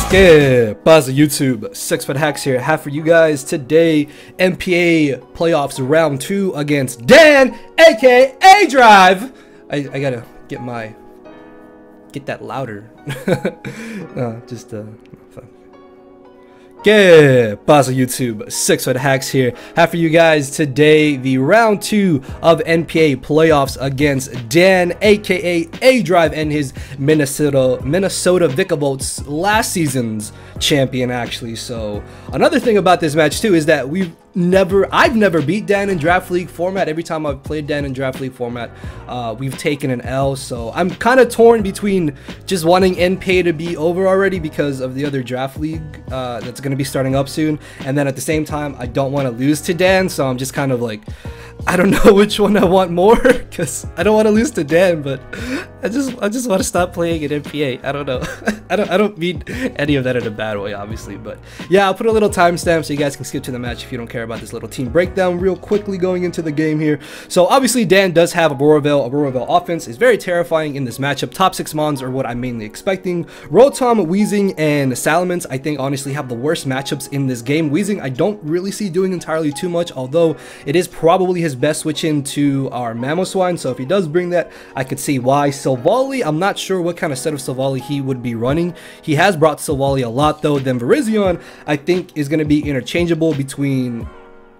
PaPaSea YouTube, 6 Foot Hacks here. Have for you guys today NPA Playoffs Round 2 against Dan, aka aDrive. I gotta get that louder. PaPaSea YouTube, 6 Foot Hacks here. Have for you guys today the round 2 of NPA playoffs against Dan, aka aDrive, and his Minnesota Vikavolt, last season's champion actually. So another thing about this match too is that I've never beat Dan in Draft League format. Every time I've played Dan in Draft League format, we've taken an L. So I'm kind of torn between just wanting NPA to be over already because of the other Draft League that's going to be starting up soon, and then at the same time I don't want to lose to Dan. So I'm just kind of like, I don't know which one I want more, because I don't want to lose to Dan, but I just want to stop playing at NPA. I don't know. I don't mean any of that in a bad way, obviously, but yeah, I'll put a little timestamp so you guys can skip to the match if you don't care about this little team breakdown real quickly going into the game here. So obviously Dan does have Aurora. Aurora offense is very terrifying in this matchup. Top 6 mons are what I'm mainly expecting. Rotom, Weezing, and Salamence I think honestly have the worst matchups in this game. Weezing I don't really see doing entirely too much, although it is probably his best switch into our Mamoswine, so if he does bring that, I could see why. Silvally, I'm not sure what kind of set of Silvally he would be running. He has brought Silvally a lot though. Then Virizion I think is going to be interchangeable between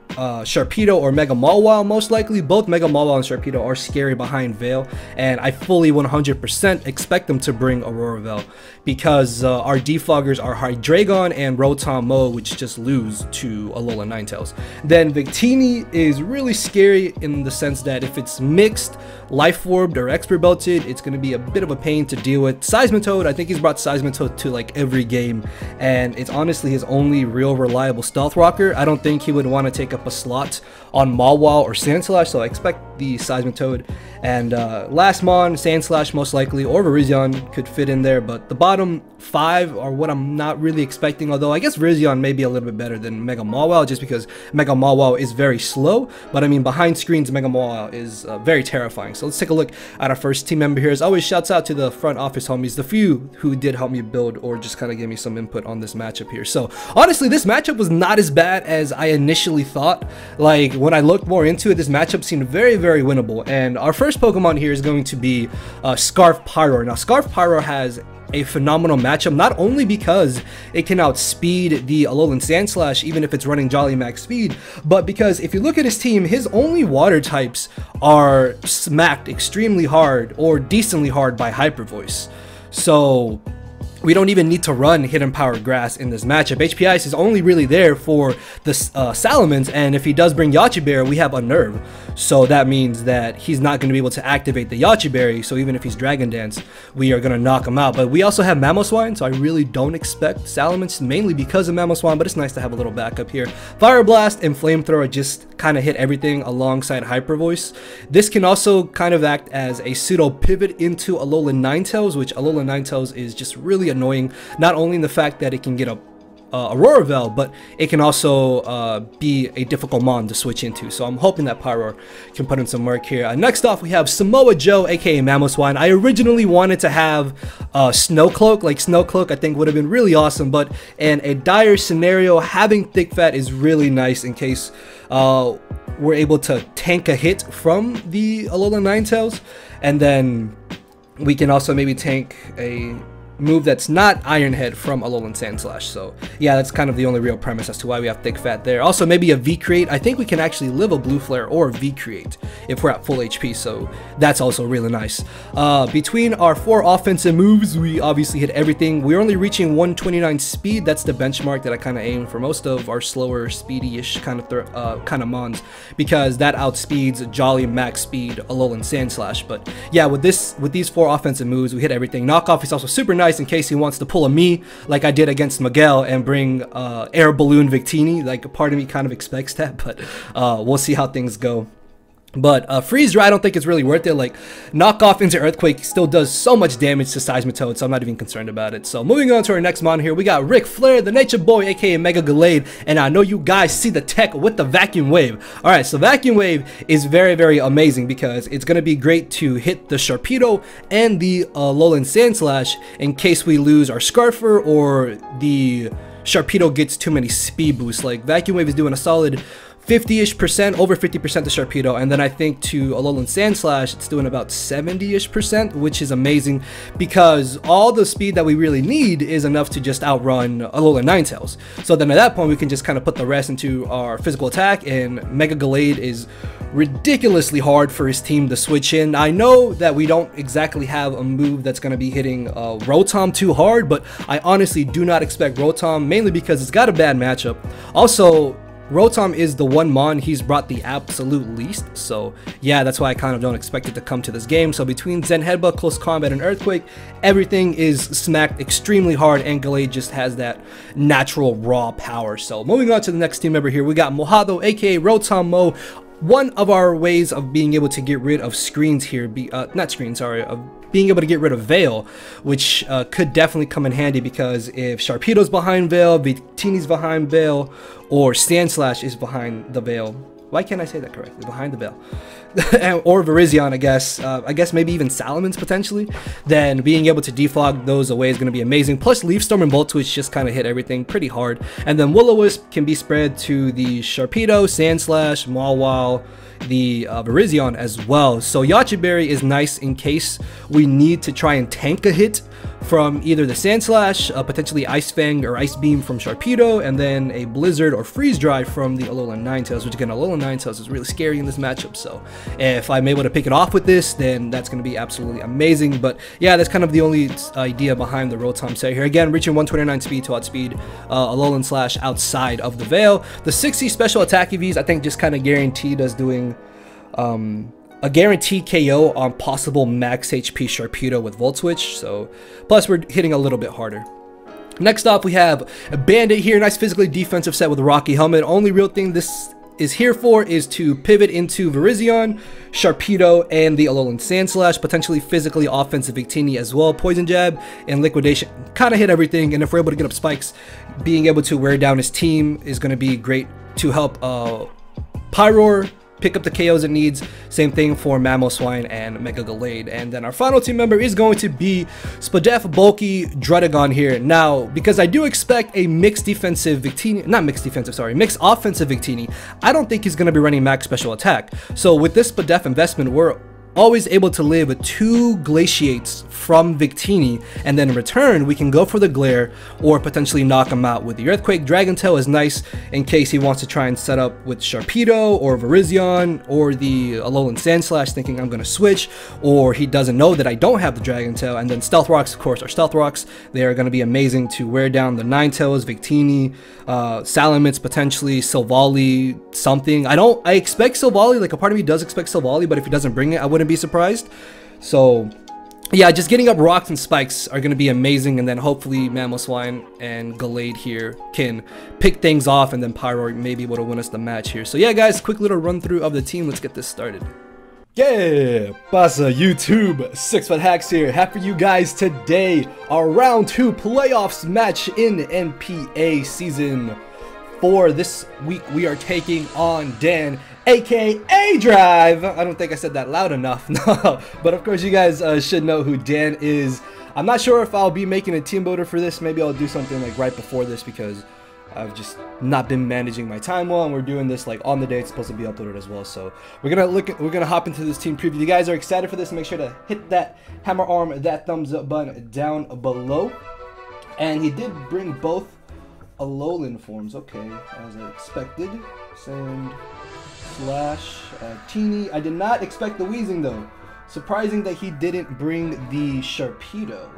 Sharpedo or Mega Mawile, most likely. Both Mega Mawile and Sharpedo are scary behind Veil, and I fully 100% expect them to bring Aurora Veil because our defoggers are Hydreigon and Rotom Mo, which just lose to Alola Ninetales. Then Victini is really scary in the sense that if it's mixed, Life Orbed, or Expert Belted, it's going to be a bit of a pain to deal with. Seismitoad, I think he's brought Seismitoad to like every game, and it's honestly his only real reliable Stealth Rocker. I don't think he would want to take up a slot on Mawile or Sandslash, so I expect the Seismitoad. And last mon, Sandslash most likely, or Virizion could fit in there, but the bottom 5 are what I'm not really expecting, although I guess Virizion may be a little bit better than Mega Mawile just because Mega Mawile is very slow, but I mean behind screens Mega Mawile is very terrifying. So let's take a look at our first team member here. As always, shouts out to the front office homies, the few who did help me build or just kind of give me some input on this matchup here. So honestly, this matchup was not as bad as I initially thought. Like when I looked more into it, this matchup seemed very, very winnable. And our first Pokemon here is going to be Scarf Pyroar. Now Scarf Pyroar has a phenomenal matchup, not only because it can outspeed the Alolan Sandslash even if it's running Jolly Max speed, but because if you look at his team, his only water types are smacked extremely hard or decently hard by Hyper Voice. So we don't even need to run Hidden Power Grass in this matchup. HP Ice is only really there for the Salamence, and if he does bring Yache Berry, we have Unnerve. So that means that he's not going to be able to activate the Yache Berry, so even if he's Dragon Dance, we are going to knock him out. But we also have Mamoswine, so I really don't expect Salamence, mainly because of Mamoswine, but it's nice to have a little backup here. Fire Blast and Flamethrower just kind of hit everything alongside Hyper Voice. This can also kind of act as a pseudo pivot into Alolan Ninetales, which Alolan Ninetales is just really annoying, not only in the fact that it can get a Aurora Veil, but it can also be a difficult mon to switch into. So I'm hoping that Pyroar can put in some work here. Next off, we have Samoa Joe, aka Mamoswine. I originally wanted to have Snow Cloak. Like Snow Cloak I think would have been really awesome, but in a dire scenario, having Thick Fat is really nice in case we're able to tank a hit from the Alolan Ninetales, and then we can also maybe tank a move that's not Iron Head from Alolan Sandslash. So yeah, that's kind of the only real premise as to why we have Thick Fat there. Also maybe a V-Create. I think we can actually live a Blue Flare or V-Create if we're at full HP, so that's also really nice. Between our 4 offensive moves, we obviously hit everything. We're only reaching 129 speed. That's the benchmark that I kind of aim for most of our slower, speedy-ish kind of mons, because that outspeeds Jolly Max Speed Alolan Sandslash. But yeah, with these 4 offensive moves, we hit everything. Knockoff is also super nice in case he wants to pull a me like I did against Miguel and bring Air Balloon Victini. Like, part of me kind of expects that, but we'll see how things go. But Freeze Dry, I don't think it's really worth it. Like, knockoff into Earthquake still does so much damage to Seismitoad, so I'm not even concerned about it. So moving on to our next mon here, we got Ric Flair, the Nature Boy, aka Mega Gallade, and I know you guys see the tech with the Vacuum Wave. Alright, so Vacuum Wave is very, very amazing because it's going to be great to hit the Sharpedo and the Alolan Sandslash in case we lose our Scarfer or the Sharpedo gets too many speed boosts. Like, Vacuum Wave is doing a solid 50-ish%, over 50% to Sharpedo, and then I think to Alolan Sandslash it's doing about 70-ish%, which is amazing because all the speed that we really need is enough to just outrun Alolan Ninetales. So then at that point we can just kind of put the rest into our physical attack, and Mega Gallade is ridiculously hard for his team to switch in. I know that we don't exactly have a move that's going to be hitting Rotom too hard, but I honestly do not expect Rotom, mainly because it's got a bad matchup. Also, Rotom is the one mon he's brought the absolute least, so yeah, that's why I kind of don't expect it to come to this game. So between Zen Headbutt, Close Combat, and Earthquake, everything is smacked extremely hard, and Gallade just has that natural raw power. So moving on to the next team member here, we got Mojado, aka Rotom Mo. One of our ways of being able to get rid of screens here, of being able to get rid of Veil, which could definitely come in handy, because if Sharpedo's behind Veil, Victini's behind Veil, or Sandslash is behind the Veil. Why can't I say that correctly? Behind the Veil. Or Virizion, I guess maybe even Salamence potentially. Then being able to defog those away is going to be amazing. Plus Leaf Storm and Volt Switch just kind of hit everything pretty hard. And then Will-O-Wisp can be spread to the Sharpedo, Sandslash, Mawile, the Virizion as well. So Yache Berry is nice in case we need to try and tank a hit from either the Sandslash, potentially Ice Fang or Ice Beam from Sharpedo, and then a Blizzard or Freeze Dry from the Alolan Ninetales, which again, Alolan Ninetales is really scary in this matchup. So if I'm able to pick it off with this, then that's going to be absolutely amazing. But yeah, that's kind of the only idea behind the Rotom set here. Again, reaching 129 speed to outspeed Alolan Slash outside of the Veil. The 60 special attack EVs, I think, just kind of guaranteed us doing a guaranteed KO on possible max HP Sharpedo with Volt Switch. So plus we're hitting a little bit harder. Next up, we have a Bandit here, nice physically defensive set with a Rocky Helmet. Only real thing this is here for is to pivot into Virizion, Sharpedo, and the Alolan Sandslash, potentially physically offensive Victini as well. Poison Jab and Liquidation kind of hit everything, and if we're able to get up spikes, being able to wear down his team is going to be great to help Pyroar pick up the KOs it needs. Same thing for Mamoswine and Mega Gallade. And then our final team member is going to be Spadef Bulky Druddigon here. Now, because I do expect a mixed offensive Victini, mixed offensive Victini, I don't think he's going to be running max special attack. So with this Spadef investment, we're always able to live 2 Glaciates from Victini, and then in return we can go for the Glare or potentially knock him out with the Earthquake. Dragon Tail is nice in case he wants to try and set up with Sharpedo or Virizion or the Alolan Sandslash, thinking I'm going to switch, or he doesn't know that I don't have the Dragon Tail. And then Stealth Rocks, of course, are Stealth Rocks. They are going to be amazing to wear down the Ninetales, Victini, Salamence, potentially Silvally, something. I expect Silvally, like a part of me does expect Silvally, but if he doesn't bring it, I wouldn't be surprised. So yeah, just getting up rocks and spikes are going to be amazing, and then hopefully Mamoswine and Gallade here can pick things off, and then Pyroar may be able to win us the match here. So yeah guys, quick little run through of the team. Let's get this started. Yeah, Pasa YouTube, 6foot Hacks here. Happy for you guys today. Our round 2 playoffs match in NPA season 4. This week we are taking on Dan, aka aDrive. I don't think I said that loud enough. No, but of course you guys should know who Dan is. I'm not sure if I'll be making a team builder for this. Maybe I'll do something like right before this, because I've just not been managing my time well, and we're doing this like on the day it's supposed to be uploaded as well. So we're gonna hop into this team preview. You guys are excited for this? Make sure to hit that hammer arm, that thumbs up button down below. And he did bring both Alolan forms. Okay, as I expected. Sand Slash Teeny. I did not expect the Weezing though. Surprising that he didn't bring the Sharpedo.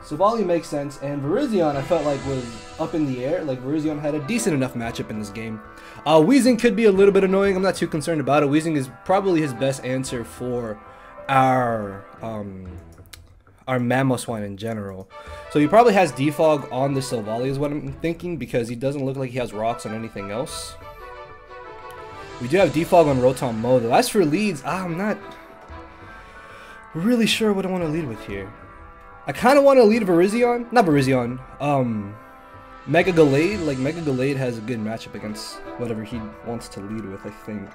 Silvally makes sense, and Virizion I felt like was up in the air. Like Virizion had a decent enough matchup in this game. Weezing could be a little bit annoying. I'm not too concerned about it. Weezing is probably his best answer for our Mamoswine in general. So he probably has defog on the Silvally is what I'm thinking, because he doesn't look like he has rocks on anything else. We do have defog on Rotom Mo though. As for leads, I'm not really sure what I want to lead with here. I kind of want to lead Virizion. Not Virizion. Mega Gallade. Like, Mega Gallade has a good matchup against whatever he wants to lead with, I think.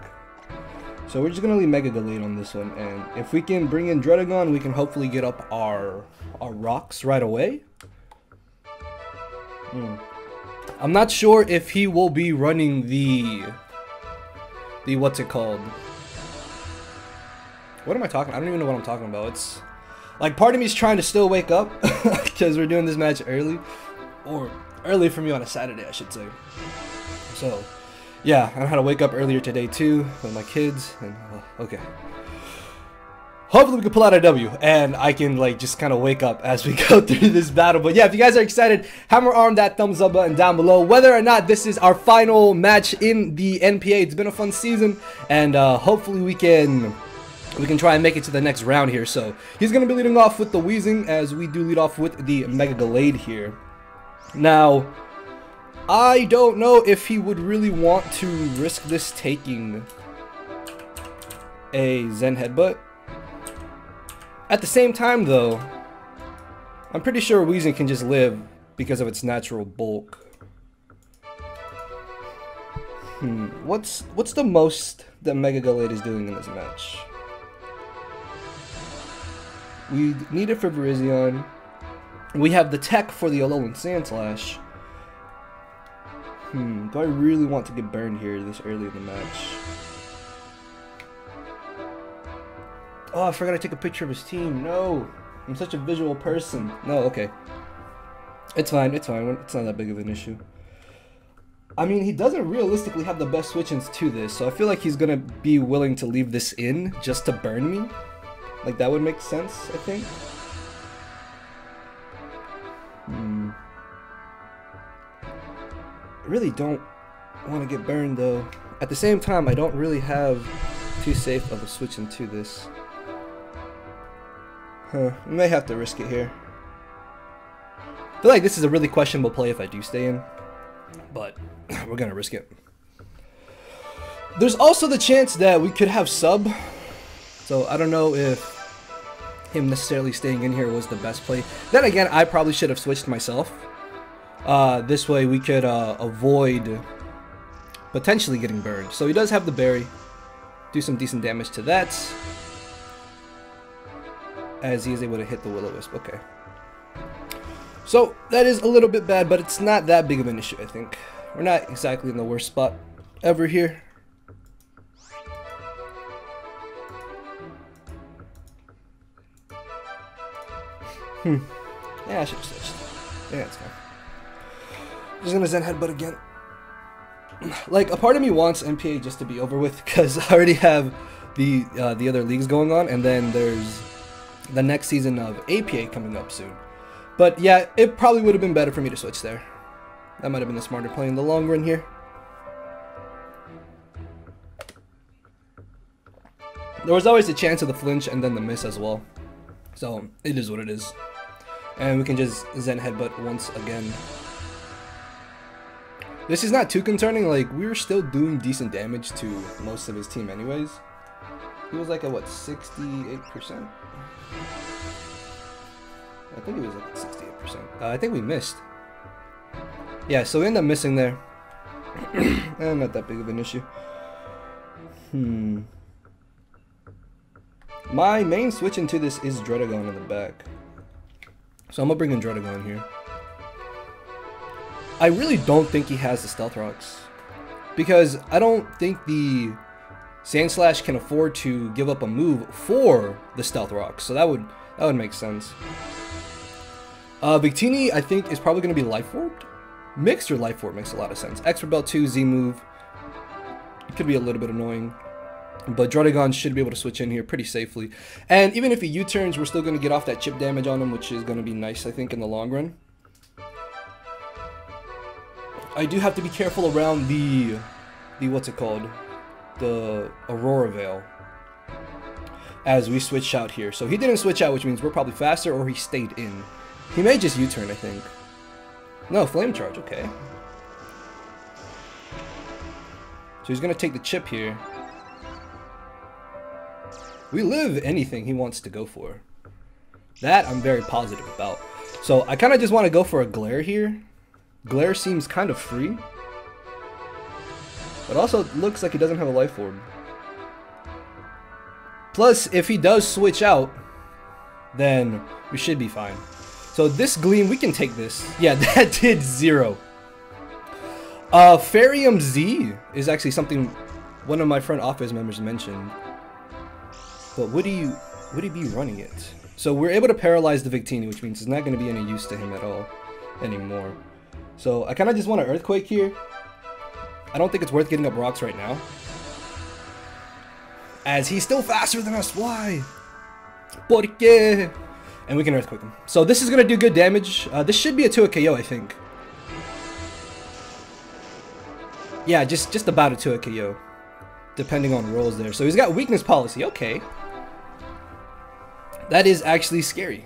So we're just going to lead Mega Gallade on this one. And if we can bring in Druddigon, we can hopefully get up our rocks right away. I'm not sure if he will be running the what's it called? What am I talking? I don't even know what I'm talking about. It's like part of me is trying to still wake up because we're doing this match early, or early for me on a Saturday, I should say. So, yeah, I had to wake up earlier today too with my kids, and okay. Hopefully we can pull out a W, and I can like just kind of wake up as we go through this battle. But yeah, if you guys are excited, hammer on that thumbs up button down below. Whether or not this is our final match in the NPA, it's been a fun season, and hopefully we can try and make it to the next round here. So he's gonna be leading off with the Weezing, as we do lead off with the Mega Gallade here. Now, I don't know if he would really want to risk this taking a Zen Headbutt. At the same time, though, I'm pretty sure Weezing can just live because of its natural bulk. What's the most that Mega Gallade is doing in this match? We need it for Virizion. We have the tech for the Alolan Sandslash. Do I really want to get burned here this early in the match? Oh, I forgot to take a picture of his team. No, I'm such a visual person. No, okay. It's fine, it's fine. It's not that big of an issue. I mean, he doesn't realistically have the best switch-ins to this, so I feel like he's gonna be willing to leave this in just to burn me. Like, that would make sense, I think. I really don't want to get burned, though. At the same time, I don't really have too safe of a switch into this. I may have to risk it here. I feel like this is a really questionable play if I do stay in, but we're gonna risk it. There's also the chance that we could have sub, so I don't know if him necessarily staying in here was the best play. Then again, I probably should have switched myself. This way we could avoid potentially getting burned. So he does have the berry. Do some decent damage to that, as he is able to hit the Will-O-Wisp. Okay. So that is a little bit bad, but it's not that big of an issue, I think. We're not exactly in the worst spot ever here. Yeah, I should have switched. Yeah, it's fine. Just gonna Zen Headbutt again. Like, a part of me wants NPA just to be over with, because I already have the other leagues going on, and then there's the next season of APA coming up soon. But yeah, it probably would have been better for me to switch there. That might have been the smarter play in the long run here. There was always a chance of the flinch and then the miss as well. So, it is what it is. And we can just Zen Headbutt once again. This is not too concerning, like, we were still doing decent damage to most of his team anyways. He was like at, what, 68%? I think he was like 68%. I think we missed. Yeah, so we ended up missing there. And not that big of an issue. My main switch into this is Druddigon in the back. So I'm gonna bring in Druddigon here. I really don't think he has the Stealth Rocks, because I don't think the Sandslash can afford to give up a move for the Stealth Rocks. So that would make sense. Victini, I think, is probably going to be Life Orbed. Mixed or Life Orb makes a lot of sense. Expert Belt 2, Z move. It could be a little bit annoying, but Druddigon should be able to switch in here pretty safely. And even if he U-turns, we're still going to get off that chip damage on him, which is going to be nice, I think, in the long run. I do have to be careful around the what's it called? The Aurora Veil, as we switch out here. So he didn't switch out, which means we're probably faster, or he stayed in. He may just U-turn, I think. No, Flame Charge, okay. So he's gonna take the chip here. We live anything he wants to go for. That I'm very positive about. So I kind of just want to go for a glare here. Glare seems kind of free. But also looks like he doesn't have a life orb. Plus, if he does switch out, then we should be fine. So this Gleam, we can take this. Yeah, that did 0. Farium Z is actually something one of my front office members mentioned. But would he be running it? So we're able to paralyze the Victini, which means it's not going to be any use to him at all anymore. So I kind of just want an Earthquake here. I don't think it's worth getting up rocks right now, as he's still faster than us. Why? ¿Por qué? And we can Earthquake him. So this is going to do good damage. This should be a 2-hit KO, I think. Yeah, just about a 2-hit KO, depending on rolls there. So he's got Weakness Policy. Okay. That is actually scary.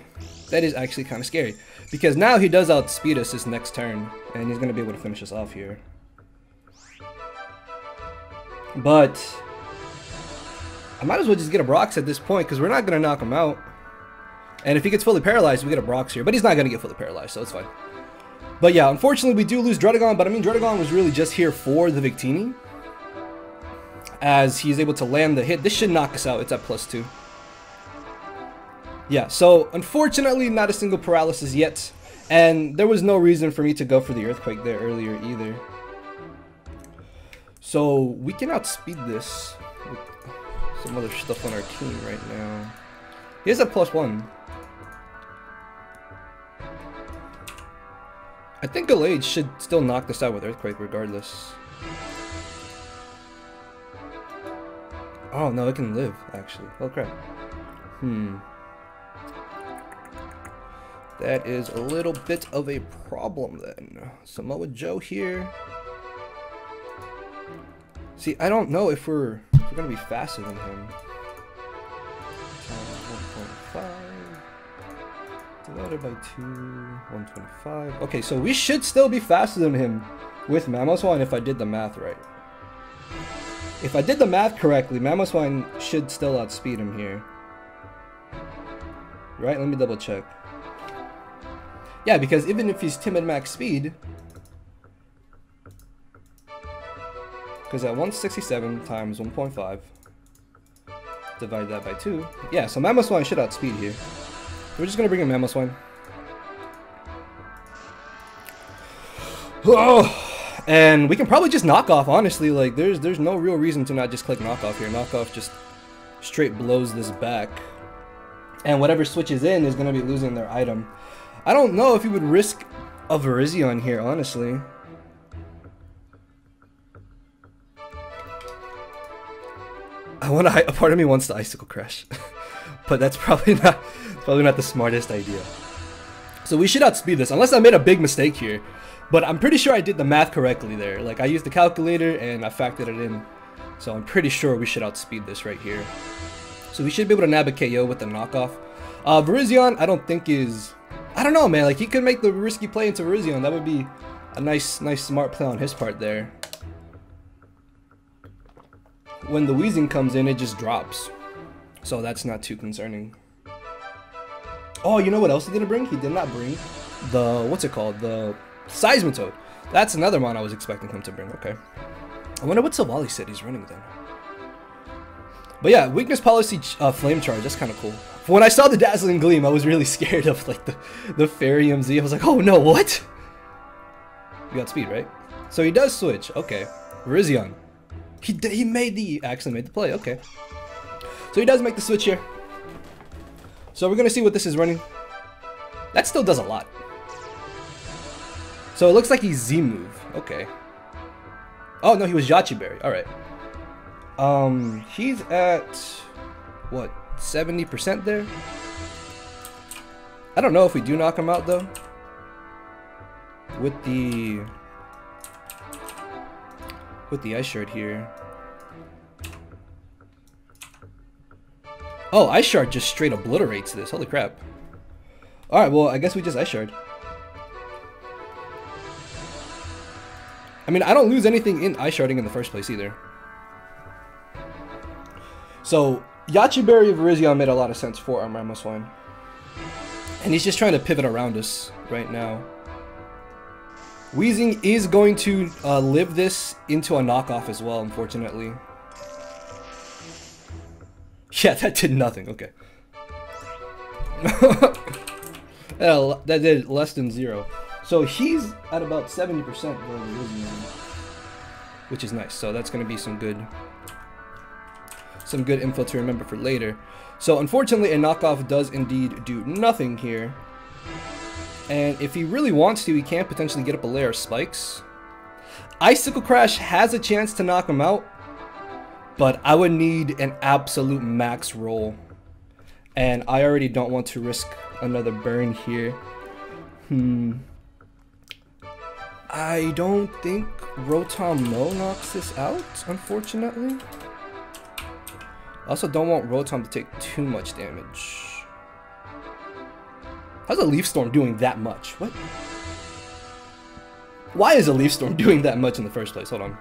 That is actually kind of scary. Because now he does outspeed us this next turn, and he's going to be able to finish us off here. But I might as well just get a Brox at this point, because we're not going to knock him out. And if he gets fully paralyzed, we get a Brox here. But he's not going to get fully paralyzed, so it's fine. But yeah, unfortunately we do lose Druddigon, but I mean Druddigon was really just here for the Victini, as he's able to land the hit. This should knock us out. It's at +2. Yeah, so unfortunately not a single paralysis yet, and there was no reason for me to go for the Earthquake there earlier either. So we can outspeed this with some other stuff on our team right now. He has a +1. I think Kyleaye should still knock this out with Earthquake regardless. Oh no, it can live actually. Oh crap. That is a little bit of a problem then. Samoa Joe here. See, I don't know if we're gonna be faster than him. 1.5 divided by 2, 125. Okay, so we should still be faster than him with Mamoswine if I did the math right. If I did the math correctly, Mamoswine should still outspeed him here. Right? Let me double check. Yeah, because even if he's timid max speed, because at 167 times 1.5, divide that by 2. Yeah, so Mamoswine should outspeed here. We're just gonna bring in Mamoswine. Oh, and we can probably just knock off. Honestly, like there's no real reason to not just click knockoff here. Knockoff just straight blows this back, and whatever switches in is gonna be losing their item. I don't know if you would risk a Virizion here, honestly. A part of me wants the Icicle Crash, but that's probably not the smartest idea. So we should outspeed this, unless I made a big mistake here. But I'm pretty sure I did the math correctly there. Like I used the calculator and I factored it in, so I'm pretty sure we should outspeed this right here. So we should be able to nab a KO with the knockoff. Virizion, I don't think is. I don't know, man. Like he could make the risky play into Virizion. That would be a nice smart play on his part there. When the Weezing comes in, it just drops. So that's not too concerning. Oh, you know what else he didn't bring? He did not bring the, what's it called? The Seismitoad. That's another one I was expecting him to bring. Okay. I wonder what Savali said he's running then. But yeah, Weakness Policy Flame Charge. That's kind of cool. When I saw the Dazzling Gleam, I was really scared of like the Farium Z. I was like, oh no, what? You got speed, right? So he does switch. Okay. Virizion. He actually made the play. Okay. So he does make the switch here. So we're gonna see what this is running. That still does a lot. So it looks like he's Z move. Okay. Oh no, he was Yachi Berry. All right. He's at what, 70% there. I don't know if we do knock him out though. With the Ice Shard here. Oh, Ice Shard just straight obliterates this. Holy crap. Alright, well, I guess we just Ice Shard. I mean, I don't lose anything in Ice Sharding in the first place either. So Yachi Berry of Virizion made a lot of sense for MINNESOTA. And he's just trying to pivot around us right now. Weezing is going to live this into a knockoff as well, unfortunately. Yeah, that did nothing. Okay. That did less than 0. So he's at about 70% going to Weezing, which is nice. So that's going to be some good info to remember for later. So unfortunately, a knockoff does indeed do nothing here. And if he really wants to, he can potentially get up a layer of spikes. Icicle Crash has a chance to knock him out, but I would need an absolute max roll. And I already don't want to risk another burn here. I don't think Rotom No knocks this out, unfortunately. I also don't want Rotom to take too much damage. How's a Leaf Storm doing that much? What? Why is a Leaf Storm doing that much in the first place? Hold on.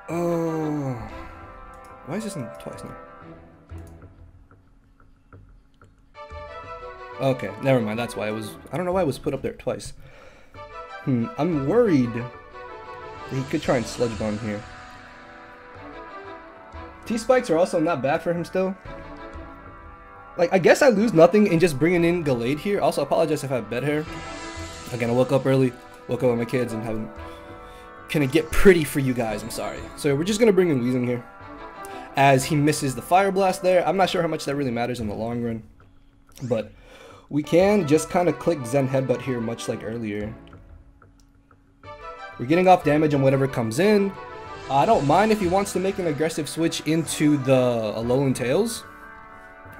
Oh. Why is this in twice now? Okay, never mind. That's why it was. I don't know why it was put up there twice. I'm worried that he could try and Sludge Bomb here. T-Spikes are also not bad for him still. Like, I guess I lose nothing in just bringing in Gallade here. Also, I apologize if I have bed hair. Again, I woke up early, woke up with my kids, and haven't... Can it get pretty for you guys? I'm sorry. So we're just going to bring in Weezing here. As he misses the Fire Blast there. I'm not sure how much that really matters in the long run. But we can just kind of click Zen Headbutt here, much like earlier. We're getting off damage on whatever comes in. I don't mind if he wants to make an aggressive switch into the Alolan Tails.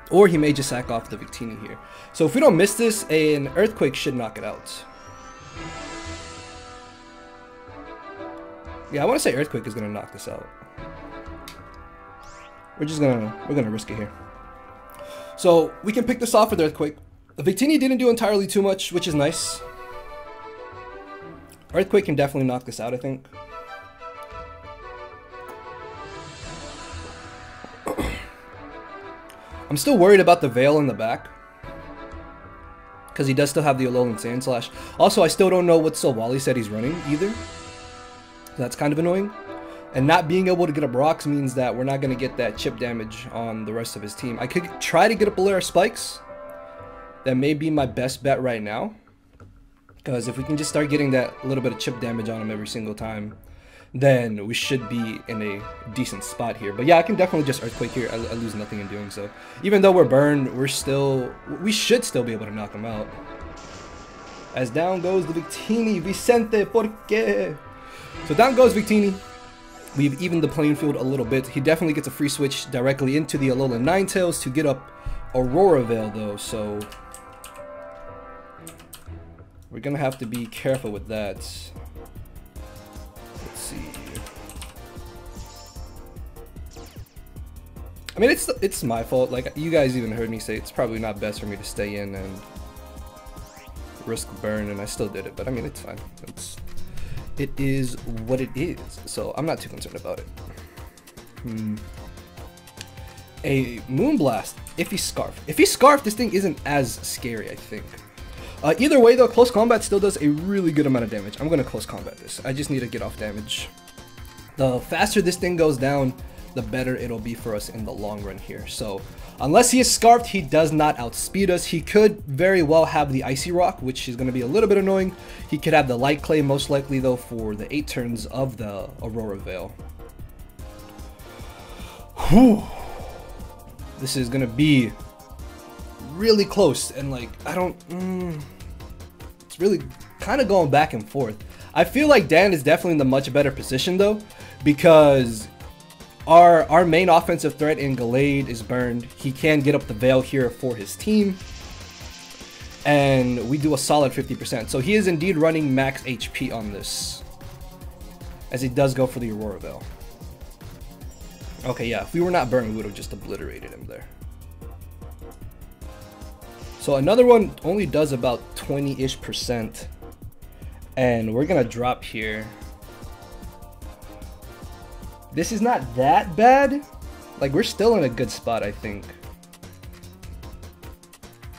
Or he may just sack off the Victini here. So if we don't miss this, an Earthquake should knock it out. Yeah, I want to say Earthquake is going to knock this out. We're gonna risk it here. So we can pick this off with Earthquake. The Victini didn't do entirely too much, which is nice. Earthquake can definitely knock this out, I think. I'm still worried about the Veil in the back, because he does still have the Alolan Sand Slash. Also, I still don't know what Silvally said he's running either. That's kind of annoying. And not being able to get up rocks means that we're not going to get that chip damage on the rest of his team. I could try to get up a layer of Spikes. That may be my best bet right now. Because if we can just start getting that little bit of chip damage on him every single time, then we should be in a decent spot here. But yeah, I can definitely just Earthquake here. I lose nothing in doing so. Even though we're burned, we should still be able to knock him out. As down goes the Victini. Vicente, ¿por qué? So down goes Victini. We've evened the playing field a little bit. He definitely gets a free switch directly into the Alolan Ninetales to get up Aurora Veil though, so we're gonna have to be careful with that. Let's see. I mean, it's my fault. Like, you guys even heard me say it's probably not best for me to stay in and risk burn, and I still did it. But I mean, it's fine. It is what it is. So I'm not too concerned about it. A Moonblast. If he's Scarf. If he's Scarf, this thing isn't as scary, I think. Either way, though, Close Combat still does a really good amount of damage. I'm going to Close Combat this. I just need to get off damage. The faster this thing goes down, the better it'll be for us in the long run here. So, unless he is Scarfed, he does not outspeed us. He could very well have the Icy Rock, which is going to be a little bit annoying. He could have the Light Clay, most likely, though, for the 8 turns of the Aurora Veil. Whew. This is going to be really close, and like, I don't... it's really kind of going back and forth. I feel like Dan is definitely in the much better position, though, because our main offensive threat in Gallade is burned. He can get up the Veil here for his team, and we do a solid 50%. So he is indeed running max HP on this, as he does go for the Aurora Veil. Okay, yeah, if we were not burned, we would have just obliterated him there. So another one only does about 20-ish%, and we're gonna drop here. This is not that bad. Like, we're still in a good spot, I think.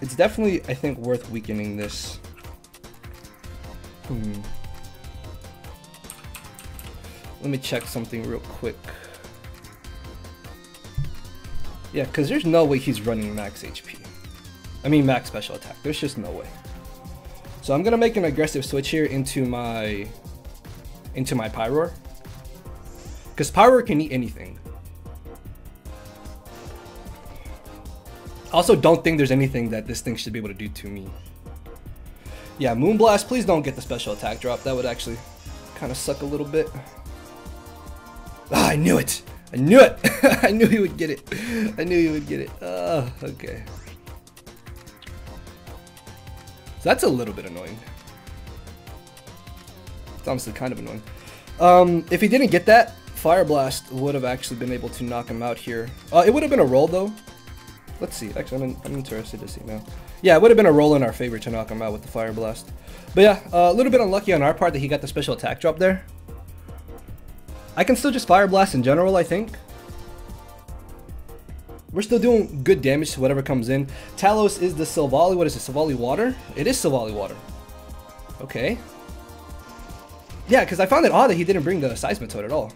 It's definitely, I think, worth weakening this. Let me check something real quick. Yeah, because there's no way he's running max HP. I mean max special attack. There's just no way. So I'm gonna make an aggressive switch here into my Pyroar. Because Pyroar can eat anything. Also, don't think there's anything that this thing should be able to do to me. Yeah, Moonblast, please don't get the special attack drop. That would actually kind of suck a little bit. Ah, I knew it! I knew it! I knew he would get it. I knew he would get it. Okay. So that's a little bit annoying. It's honestly kind of annoying. If he didn't get that, Fire Blast would have actually been able to knock him out here. It would have been a roll though. Let's see. Actually, I'm interested to see now. Yeah, it would have been a roll in our favor to knock him out with the Fire Blast. But yeah, a little bit unlucky on our part that he got the special attack drop there. I can still just Fire Blast in general, I think. We're still doing good damage to whatever comes in. Talos is the Silvally. What is it? Silvally Water? It is Silvally Water. Okay. Yeah, because I found it odd that he didn't bring the Seismitoad at all.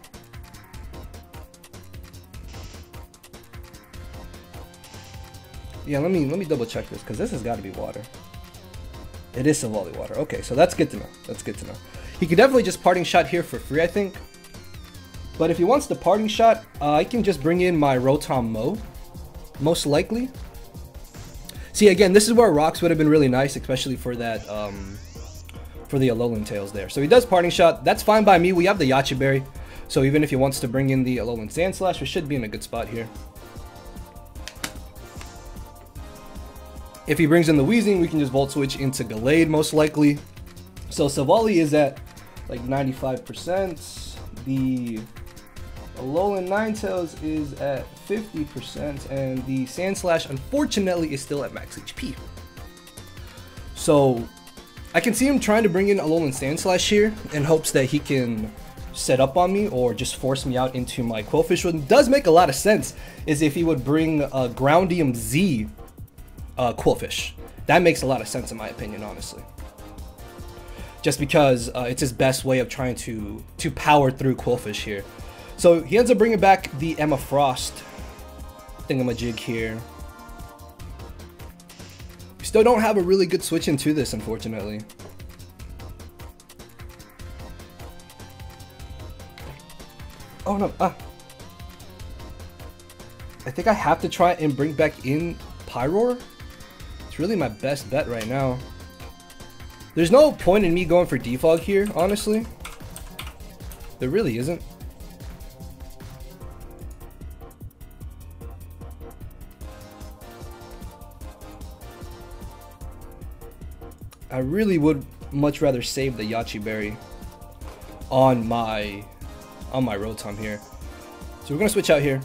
Yeah, let me double check this, because this has got to be water. It is Silvally Water. Okay, so that's good to know. That's good to know. He could definitely just Parting Shot here for free, I think. But if he wants the Parting Shot, I can just bring in my Rotom Mo, most likely. See, again, this is where Rocks would have been really nice, especially for that, for the Alolan Tails there. So he does Parting Shot. That's fine by me. We have the Yache Berry. So even if he wants to bring in the Alolan Sandslash, we should be in a good spot here. If he brings in the Weezing, we can just Volt Switch into Gallade, most likely. So Silvally is at like 95%. The Alolan Ninetales is at 50%. And the Sandslash, unfortunately, is still at max HP. So I can see him trying to bring in Alolan Sandslash here in hopes that he can set up on me or just force me out into my Quillfish. What does make a lot of sense is if he would bring a Groundium Z Quillfish. That makes a lot of sense in my opinion, honestly. Just because it's his best way of trying to power through Quillfish here. So he ends up bringing back the Emma Frost thingamajig here. We still don't have a really good switch into this, unfortunately. Oh no, I think I have to try and bring back in Pyroar. It's really my best bet right now. There's no point in me going for Defog here, honestly. There really isn't. I really would much rather save the Yache Berry on my Rotom here. So we're gonna switch out here.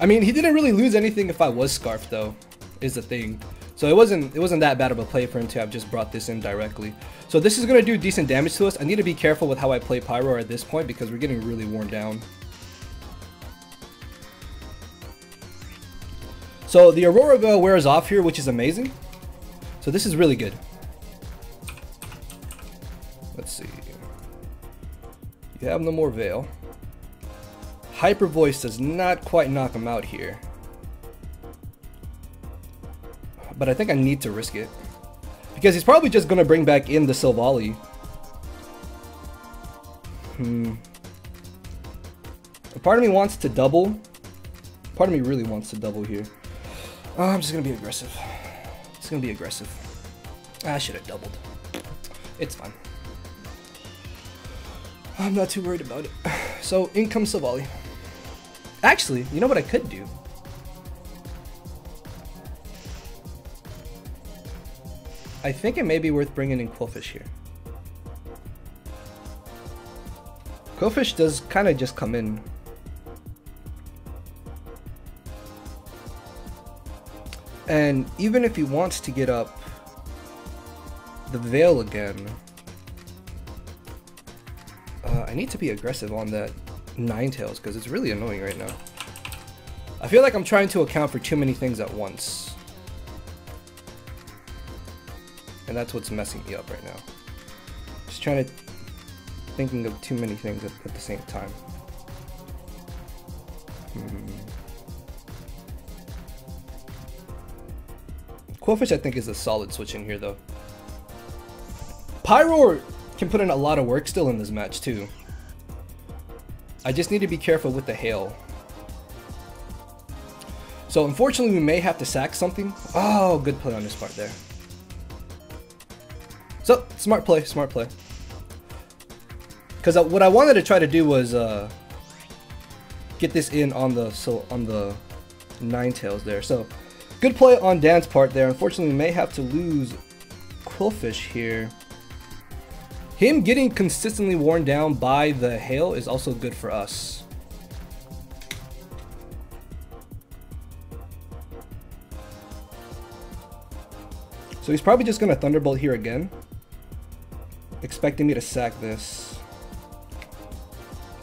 I mean, he didn't really lose anything if I was Scarfed though, is the thing. So it wasn't that bad of a play for him to have just brought this in directly. So this is gonna do decent damage to us. I need to be careful with how I play Pyroar at this point because we're getting really worn down. So the Aurora wears off here, which is amazing. So this is really good. Let's see. You have no more Veil. Hyper Voice does not quite knock him out here. But I think I need to risk it. Because he's probably just going to bring back in the Silvally. A part of me wants to double. Part of me really wants to double here. I'm just going to be aggressive. It's going to be aggressive. I should have doubled. It's fine. I'm not too worried about it. So, in comes Silvally. Actually, you know what I could do? I think it may be worth bringing in Quillfish here. Quillfish does kind of just come in. And even if he wants to get up the Veil again, I need to be aggressive on that. Ninetales because it's really annoying right now. I feel like I'm trying to account for too many things at once. And that's what's messing me up right now. Just trying to thinking of too many things at the same time. Qwilfish I think is a solid switch in here though. Pyroar can put in a lot of work still in this match too. I just need to be careful with the hail. So unfortunately we may have to sack something. Oh, good play on this part there. So, smart play, smart play. Because what I wanted to try to do was get this in on the Ninetales there. So, good play on Dan's part there. Unfortunately, we may have to lose Qwilfish here. Him getting consistently worn down by the hail is also good for us. So he's probably just going to Thunderbolt here again, expecting me to sack this.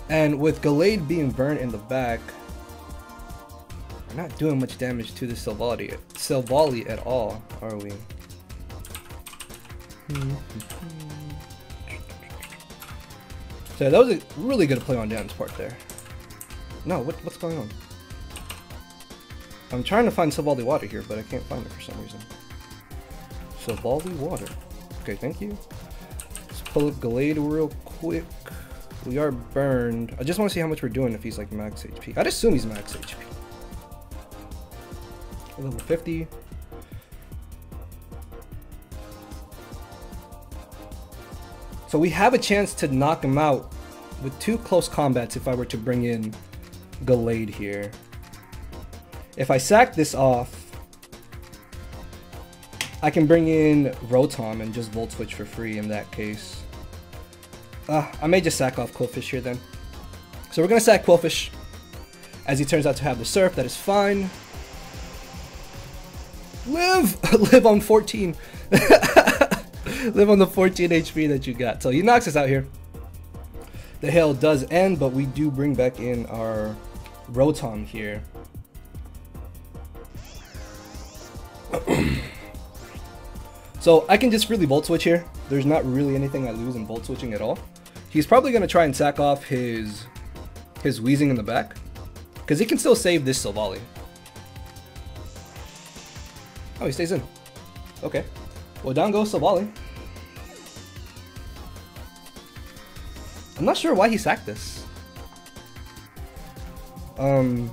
And with Gallade being burned in the back, we're not doing much damage to the Silvally at all, are we? So that was a really good play on Dan's part there. No, what's going on? I'm trying to find Silvally water here, but I can't find it for some reason. Silvally water. Okay, thank you. Let's pull up Gallade real quick. We are burned. I just want to see how much we're doing if he's like max HP. I'd assume he's max HP. Level 50. So we have a chance to knock him out with 2 close combats if I were to bring in Gallade here. If I sack this off, I can bring in Rotom and just Volt Switch for free in that case. I may just sack off Qwilfish here then. So we're going to sack Qwilfish. As he turns out to have the Surf, that is fine. Live! Live on 14. Live on the 14 HP that you got. So he knocks us out here. The hail does end, but we do bring back in our Rotom here. So I can just really Volt Switch here. There's not really anything I lose in Volt Switching at all. He's probably going to try and sack off his Weezing in the back, because he can still save this Silvally. Oh, he stays in. Okay. Well, down goes Silvally. I'm not sure why he sacked this. I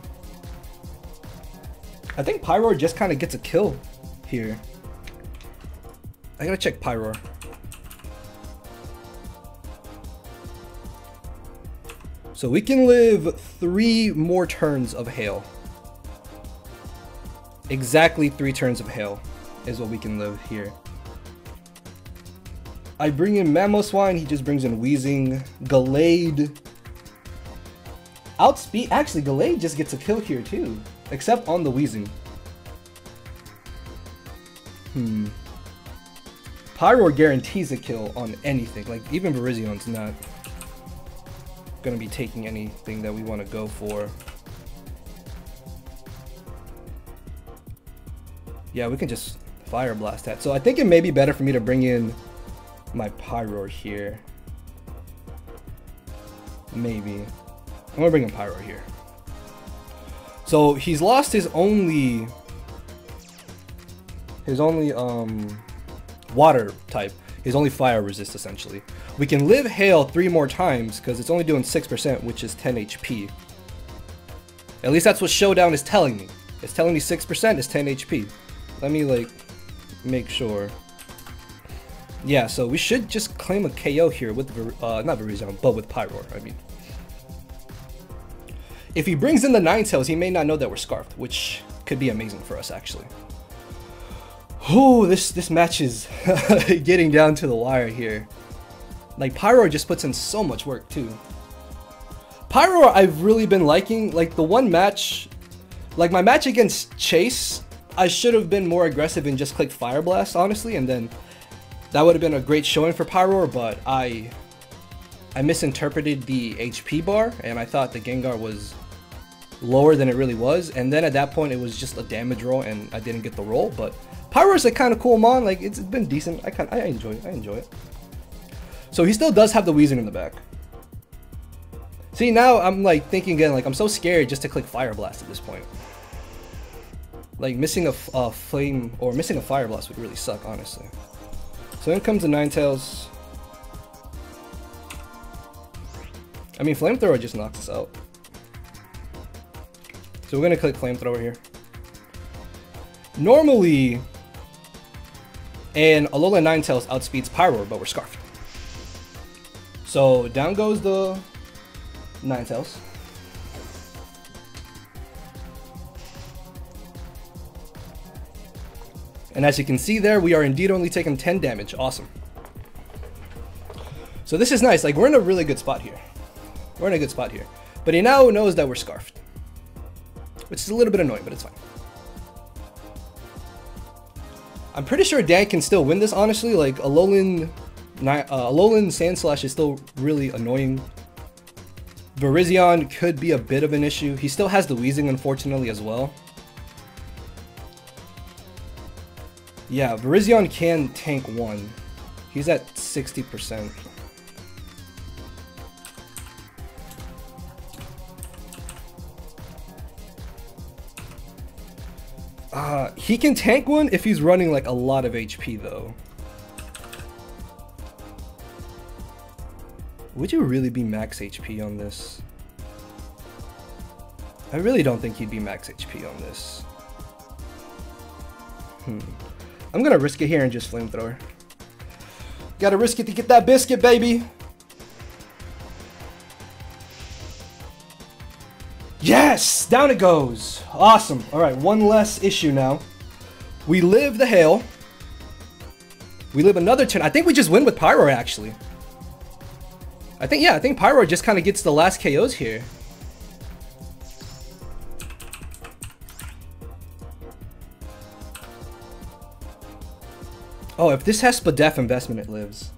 think Pyroar just kind of gets a kill here. I gotta check Pyroar. So we can live 3 more turns of hail. Exactly 3 turns of hail is what we can live here. I bring in Mamoswine, he just brings in Weezing. Gallade. Outspeed. Actually, Gallade just gets a kill here too, except on the Weezing. Pyroar guarantees a kill on anything. Like, even Virizion not going to be taking anything that we want to go for. Yeah, we can just Fire Blast that. So I think it may be better for me to bring in my Pyroar here. Maybe. I'm going to bring in Pyroar here. So he's lost his only water type, his only fire resist essentially. We can live hail 3 more times because it's only doing 6%, which is 10 HP. At least that's what Showdown is telling me. It's telling me 6% is 10 HP. Let me like make sure. Yeah, so we should just claim a KO here with not Virizion, but with Pyroar. I mean, if he brings in the Ninetales, he may not know that we're Scarfed, which could be amazing for us actually. Oh, this match is getting down to the wire here. Like, Pyroar just puts in so much work too. Pyroar I've really been liking. Like, the one match, like my match against Chase, I should have been more aggressive and just clicked Fire Blast, honestly, and then that would have been a great showing for Pyroar, but I I misinterpreted the HP bar, and I thought the Gengar was lower than it really was, and then at that point it was just a damage roll and I didn't get the roll. But Pyroar is a kind of cool mon, like it's been decent. I enjoy it. So he still does have the Weezing in the back. See, now I'm like thinking again, like I'm so scared just to click Fire Blast at this point. Like missing a flame or missing a Fire Blast would really suck, honestly. So in comes the Ninetales. I mean, Flamethrower just knocks us out. So we're gonna click Flamethrower here. Normally, an Alolan Ninetales outspeeds Pyroar, but we're Scarfed. So down goes the Ninetales. And as you can see there, we are indeed only taking 10 damage. Awesome. So this is nice. Like, we're in a really good spot here. But he now knows that we're Scarfed, which is a little bit annoying, but it's fine. I'm pretty sure Dan can still win this, honestly. Like, Alolan Sandslash is still really annoying. Virizion could be a bit of an issue. He still has the Weezing, unfortunately, as well. Yeah, Virizion can tank 1. He's at 60%. He can tank 1 if he's running like a lot of HP though. Would you really be max HP on this? I really don't think he'd be max HP on this. I'm gonna risk it here and just Flamethrower. Gotta risk it to get that biscuit, baby. Yes! Down it goes. Awesome. Alright, one less issue now. We live the hail. We live another turn. I think we just win with Pyroar, actually. I think Pyroar just kind of gets the last KOs here. Oh, if this has Spadef investment, it lives.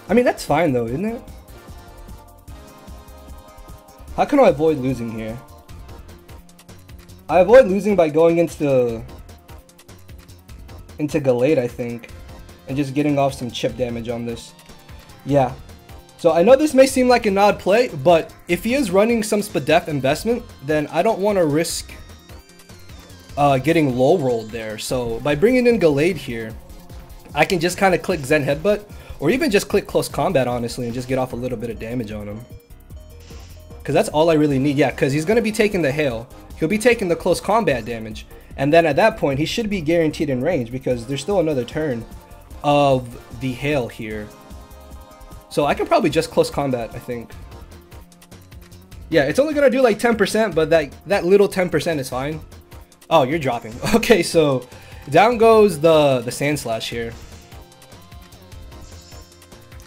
I mean, that's fine though, isn't it? How can I avoid losing here? I avoid losing by going into Gallade, I think, and just getting off some chip damage on this. Yeah. So I know this may seem like an odd play, but if he is running some Spadef investment, then I don't want to risk getting low rolled there. So by bringing in Gallade here, I can just kind of click Zen Headbutt, or even just click Close Combat, honestly, and just get off a little bit of damage on him. Because that's all I really need. Yeah, because he's going to be taking the hail. He'll be taking the Close Combat damage. And then at that point, he should be guaranteed in range because there's still another turn of the hail here. So I can probably just Close Combat, I think. Yeah, it's only going to do like 10%, but that little 10% is fine. Oh, you're dropping. Okay, so down goes the Sandslash here.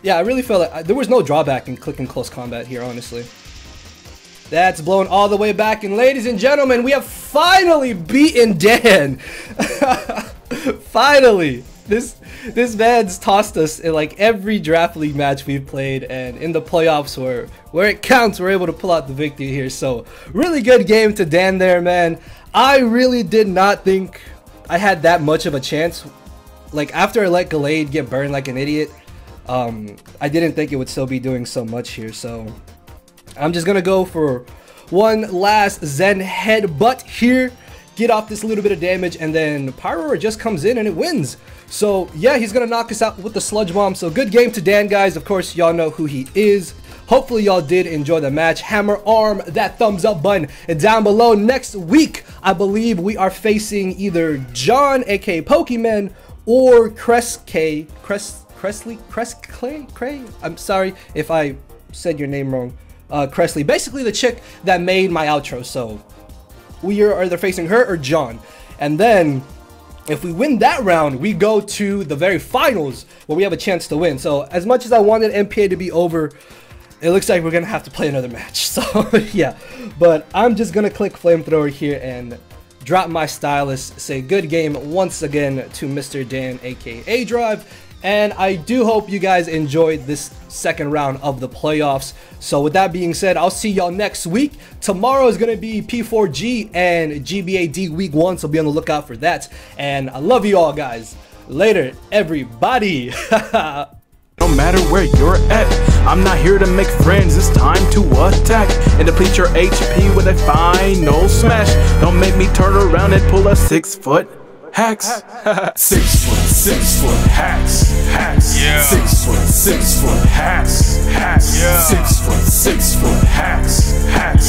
Yeah, I really felt like there was no drawback in clicking Close Combat here, honestly. That's blown all the way back, and ladies and gentlemen, we have finally beaten Dan. Finally, this man's tossed us in like every draft league match we've played, and in the playoffs where it counts, we're able to pull out the victory here. So really good game to Dan there, man. I really did not think I had that much of a chance. Like after I let Gallade get burned like an idiot, I didn't think it would still be doing so much here. So I'm just gonna go for one last Zen Headbutt here, get off this little bit of damage, and then Pyroar just comes in and it wins. So yeah, he's gonna knock us out with the Sludge Bomb. So good game to Dan, guys. Of course, y'all know who he is. Hopefully y'all did enjoy the match. Hammer arm that thumbs up button down below. Next week, I believe we are facing either John, aka PokeMEN, or KreselleKey. I'm sorry if I said your name wrong. Kresley, basically the chick that made my outro. So we are either facing her or John, and then if we win that round, we go to the very finals where we have a chance to win. So as much as I wanted NPA to be over, it looks like we're gonna have to play another match. So yeah, but I'm just gonna click Flamethrower here and drop my stylus, say good game once again to Mr. Dan, aka aDrive, And I do hope you guys enjoyed this second round of the playoffs. So with that being said, I'll see y'all next week. Tomorrow is going to be P4G and GBAD week 1, so be on the lookout for that. And I love you all, guys. Later, everybody. No matter where you're at, I'm not here to make friends, it's time to attack and deplete your HP with a final smash. Don't make me turn around and pull a 6-foot hacks. 6 foot hacks, yeah. 6 foot hacks, yeah. 6 foot hacks.